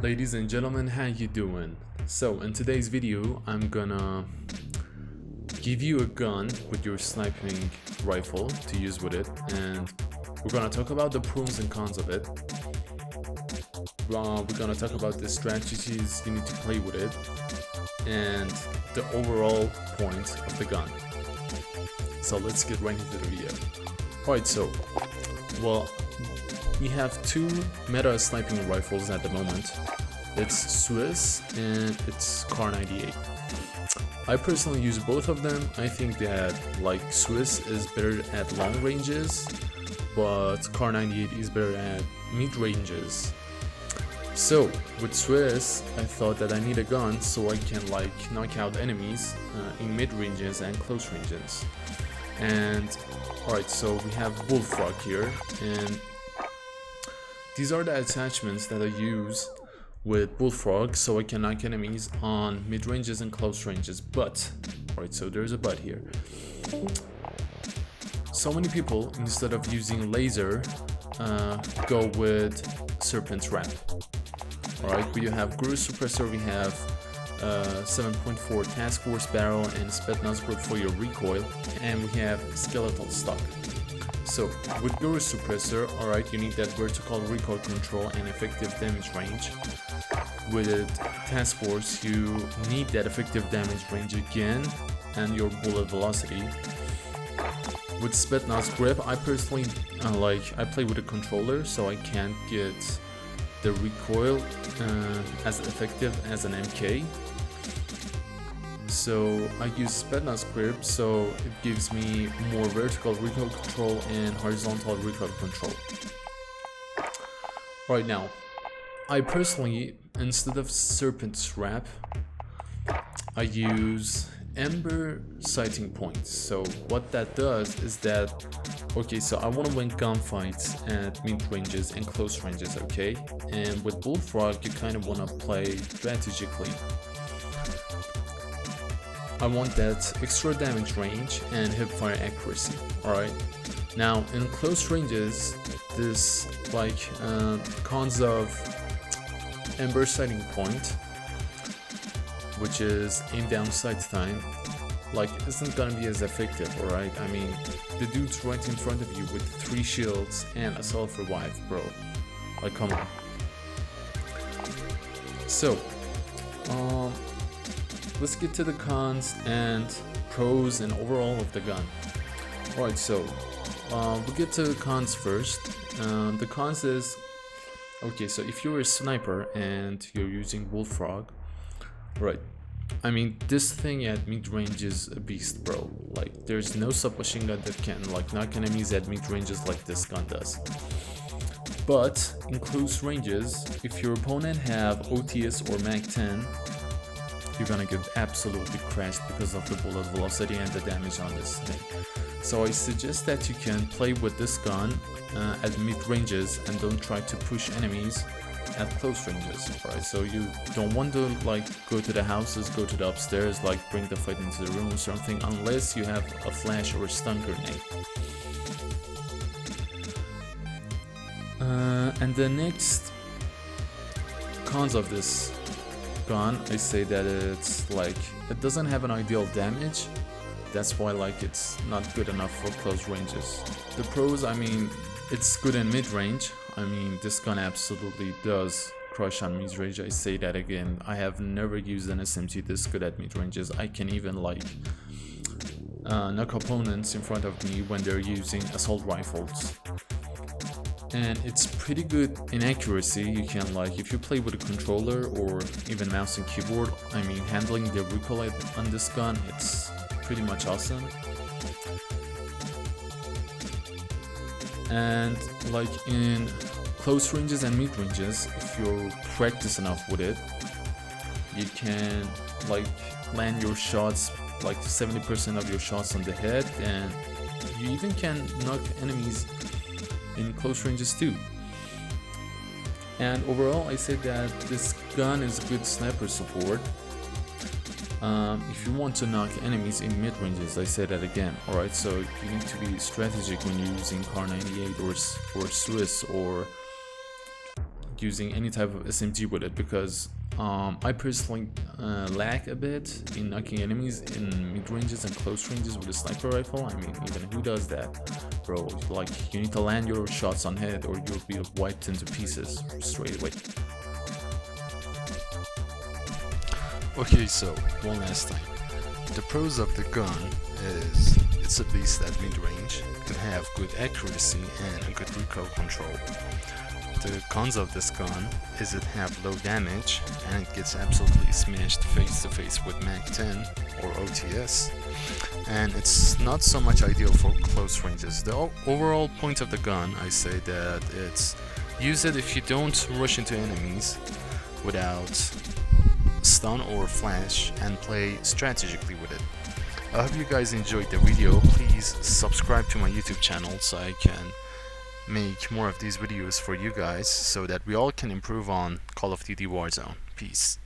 Ladies and gentlemen, how you doing? So in today's video I'm gonna give you a gun with your sniping rifle to use with it, and we're gonna talk about the pros and cons of it. We're gonna talk about the strategies you need to play with it and the overall point of the gun. So let's get right into the video. Alright, so we have two meta sniping rifles at the moment. It's Swiss and it's Kar 98. I personally use both of them. I think that Swiss is better at long ranges, but Kar 98 is better at mid ranges. So with Swiss, I thought that I need a gun so I can knock out enemies in mid ranges and close ranges. And alright, so we have BULLFROG here, and these are the attachments that I use with BULLFROG so I can knock enemies on mid ranges and close ranges. But alright, so there's a but here. So many people, instead of using laser, go with serpent wrap. Alright, we have Guru suppressor, we have 7.4 task force barrel and Spetsnaz grip for your recoil, and we have skeletal stock. So with Guru suppressor, alright, you need that vertical recoil control and effective damage range. With task force, you need that effective damage range again and your bullet velocity. With Spetsnaz grip, I personally I play with a controller, so I can't get the recoil as effective as an MK. So I use Spetsnaz grip, so it gives me more vertical recoil control and horizontal recoil control. Right now, I personally, instead of serpent wrap, I use ember sighting points. So what that does is that, okay, so I want to win gunfights at mid ranges and close ranges, okay? And with BULLFROG, you kind of want to play strategically. I want that extra damage range and hipfire accuracy, alright? Now, in close ranges, this cons of ember sighting point, which is aim down sight time, isn't gonna be as effective, alright? I mean, the dude's right in front of you with 3 shields and a self revive, bro. Come on. So, let's get to the cons and pros and overall of the gun. Alright, so we'll get to the cons first. The cons is, okay, so if you're a sniper and you're using BULLFROG, right, I mean, this thing at mid range is a beast, bro. There's no submachine gun that can knock enemies at mid ranges like this gun does. But in close ranges, if your opponent have OTS or Mag 10, you're gonna get absolutely crashed because of the bullet velocity and the damage on this thing. So I suggest that you can play with this gun at mid ranges and don't try to push enemies at close ranges. Alright, so you don't want to go to the houses, go to the upstairs, bring the fight into the room or something, unless you have a flash or a stun grenade. And the next cons of this gun, I say that it's it doesn't have an ideal damage. That's why it's not good enough for close ranges. The pros, I mean, it's good in mid range. I mean, this gun absolutely does crush on mid range. I say that again. I have never used an SMG this good at mid ranges. I can even knock opponents in front of me when they're using assault rifles. And it's pretty good in accuracy. You can if you play with a controller or even mouse and keyboard, I mean, handling the recoil on this gun, it's pretty much awesome. And in close ranges and mid ranges, if you practice enough with it, you can land your shots 70% of your shots on the head, and you even can knock enemies in close ranges too. And overall, I say that this gun is good sniper support. If you want to knock enemies in mid ranges, I say that again. Alright, so you need to be strategic when you're using Kar 98 or Swiss or using any type of SMG with it, because I personally lag a bit in knocking enemies in mid ranges and close ranges with a sniper rifle. I mean, even who does that, bro? Like, you need to land your shots on head or you'll be wiped into pieces straight away. Okay, so one last time. The pros of the gun is it's a beast at mid range, can have good accuracy and a good recoil control. The cons of this gun is it have low damage and it gets absolutely smashed face to face with Mag 10 or OTS, and it's not so much ideal for close ranges. The overall point of the gun, I say that it's use it if you don't rush into enemies without stun or flash, and play strategically with it. I hope you guys enjoyed the video. Please subscribe to my YouTube channel so I can make more of these videos for you guys so that we all can improve on Call of Duty Warzone. Peace.